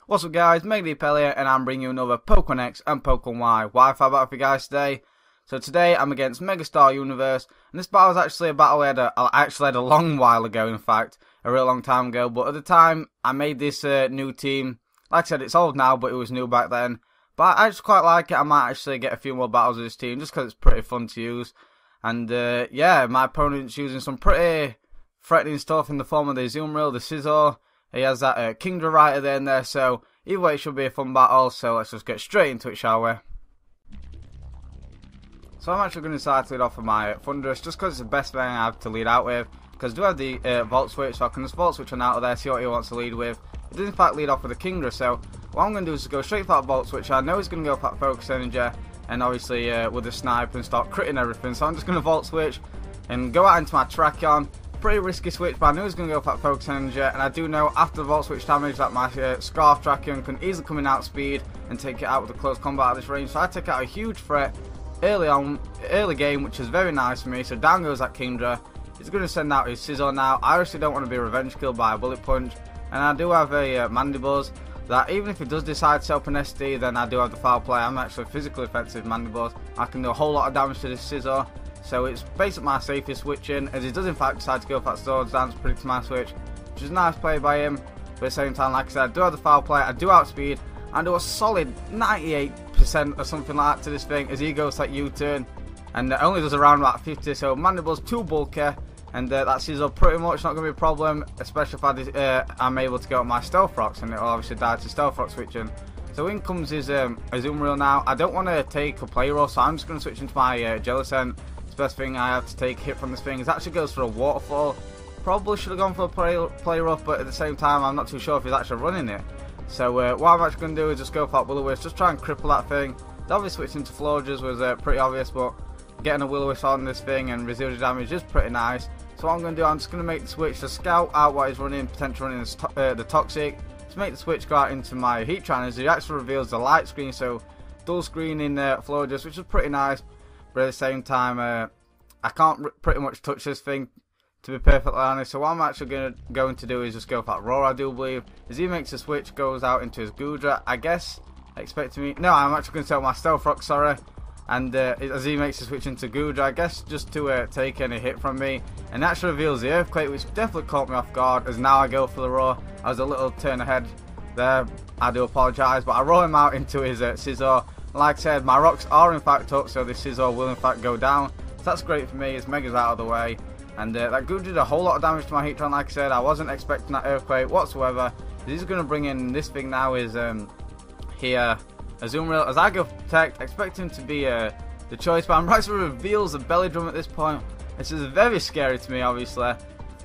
What's up guys, MegaDPAL here, and I'm bringing you another Pokemon X and Pokemon Y Wi-Fi battle for you guys today. So today I'm against Megastaruniverse, and this battle is actually a battle I actually had a long while ago, in fact, a real long time ago, but at the time I made this new team. Like I said, it's old now, but it was new back then. But I just quite like it. I might actually get a few more battles with this team, just because it's pretty fun to use. And yeah, my opponent's using some pretty threatening stuff in the form of the Azumarill, the Scizor. He has that Kingdra right at the end there, so either way it should be a fun battle, so let's just get straight into it, shall we? So I'm actually going to decide to lead off with my Thunderous, just because it's the best thing I have to lead out with, because I do have the Volt Switch, so I can just Volt Switch on out of there, see what he wants to lead with. He does in fact lead off with a Kingdra, so what I'm going to do is just go straight for that Volt Switch. I know he's going to go for that Focus Energy, and obviously with the Snipe and start critting everything, so I'm just going to Volt Switch and go out into my Tracheon. Pretty risky switch, but I knew he was going to go for that Focus Energy, and I do know after the Volt Switch damage that my Scarf Tracheon can easily come in outspeed and take it out with a close combat at this range, so I take out a huge threat early game, which is very nice for me. So down goes that Kingdra. He's going to send out his Scizor now. I actually don't want to be revenge killed by a Bullet Punch, and I do have a Mandibuzz that even if he does decide to open SD, then I do have the foul play. I'm actually physically offensive Mandibuzz. I can do a whole lot of damage to this Scizor. So it's basically my safest switching, as he does in fact decide to go for that Swords Dance, predict my switch, which is a nice play by him. But at the same time, like I said, I do have the foul play, I do outspeed, and do a solid 98% or something like that to this thing, as he goes that U-turn, and only does around about 50, so Mandibuzz too bulky, and that Scizor pretty much not going to be a problem, especially if I'm able to go at my Stealth Rocks, and it will obviously die to Stealth Rock switching. So in comes his Azumarill now. I don't want to take a Play Rough, so I'm just going to switch into my Jellicent. The best thing I have to take hit from this thing is actually goes for a Waterfall. Probably should have gone for a play rough, but at the same time I'm not too sure if he's actually running it. So what I'm actually going to do is just go for that Will-O-Wisp, just try and cripple that thing. The obvious switching to Florges was pretty obvious, but getting a Will-O-Wisp on this thing and residual damage is pretty nice. So what I'm going to do, I'm just going to make the switch to scout out what he's running, potentially running the Toxic. To make the switch go out into my Heatran, as he actually reveals the light screen, so dual screen in Florges, which is pretty nice. But at the same time, I can't pretty much touch this thing, to be perfectly honest. So what I'm actually going to do is just go for that Roar, I do believe. As he makes the switch, goes out into his Goodra, I guess, expecting me... No, I'm actually going to tell my Stealth Rock, sorry. And as he makes the switch into Goodra, I guess just to take any hit from me. And that actually reveals the Earthquake, which definitely caught me off guard, as now I go for the Roar. I was a little turn ahead there, I do apologise, but I roll him out into his Scizor. Like I said, my rocks are in fact up, so this Scizor will in fact go down. So that's great for me, his Mega's out of the way. And that Goodra did a whole lot of damage to my Heatran, like I said. I wasn't expecting that Earthquake whatsoever. He's going to bring in this thing now is here, Azumarill. As I go for Protect, expect him to be the choice, but I'm actually reveals the Belly Drum at this point. This is very scary to me, obviously,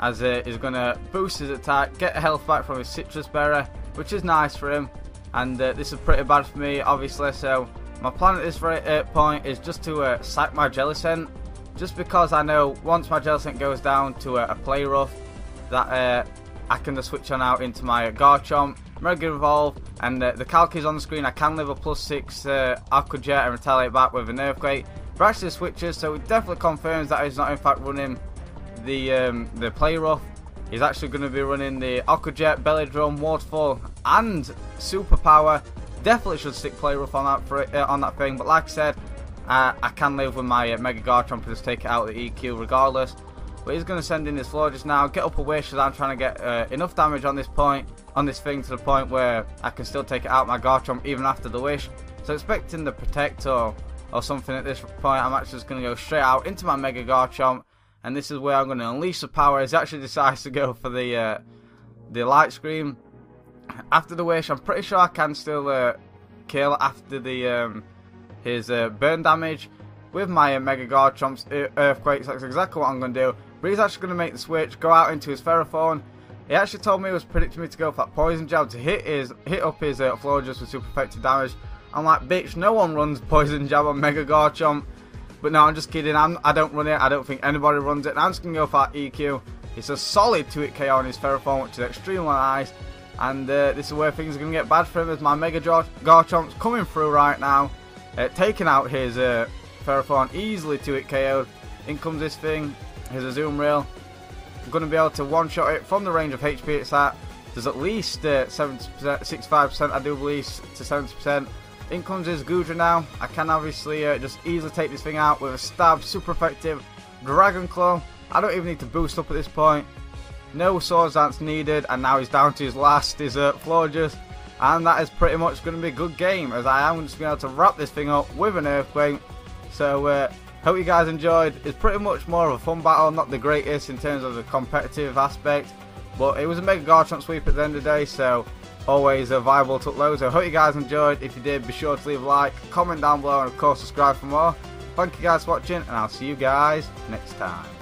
as he's going to boost his attack, get health back from his Citrus Berry, which is nice for him. And this is pretty bad for me, obviously, so my plan at this point is just to sack my Jellicent, just because I know once my Jellicent goes down to a Play Rough, that I can just switch on out into my Garchomp, Mega Evolve, and the calc is on the screen. I can live a +6 Aqua Jet and retaliate back with an Earthquake. But actually switches, so it definitely confirms that he's not in fact running the Play Rough. He's actually going to be running the Aqua Jet, Belly Drum, Waterfall, and Superpower. Definitely should stick Play Rough on that thing, but like I said, I can live with my Mega Garchomp and just take it out of the EQ regardless. But he's going to send in his Florges now, get up a wish, as I'm trying to get enough damage on this thing to the point where I can still take it out my Garchomp even after the wish. So expecting the Protect or something at this point, I'm actually just going to go straight out into my Mega Garchomp. And this is where I'm going to unleash the power, as he actually decides to go for the Light Scream. After the wish, I'm pretty sure I can still kill after the his burn damage with my Mega Garchomp's Earthquakes. That's exactly what I'm going to do. But he's actually going to make the switch, go out into his Ferrothorn. He actually told me he was predicting me to go for that Poison Jab to hit up his Florges with super effective damage. I'm like, bitch, no one runs Poison Jab on Mega Garchomp. But no, I'm just kidding. I don't run it. I don't think anybody runs it. And I'm just going to go for that EQ. It's a solid 2-hit KO on his Ferrothorn, which is extremely nice. And this is where things are going to get bad for him, as my Mega Garchomp's coming through right now. Taking out his Ferrothorn, easily 2-hit KO'd. In comes this thing, his Azumarill. I'm going to be able to one-shot it from the range of HP it's at. there's at least 70%, 65% I do believe to 70%. In comes his Gudra now. I can obviously just easily take this thing out with a stab, super effective Dragon Claw. I don't even need to boost up at this point. No Swords Dance needed, and now he's down to his last, his Florges. And that is pretty much going to be a good game, as I am just going to be able to wrap this thing up with an Earthquake. So hope you guys enjoyed. It's pretty much more of a fun battle, not the greatest in terms of the competitive aspect, but it was a Mega Garchomp sweep at the end of the day, so always viable to upload. So I hope you guys enjoyed. If you did, be sure to leave a like, comment down below, and of course subscribe for more. Thank you guys for watching, and I'll see you guys next time.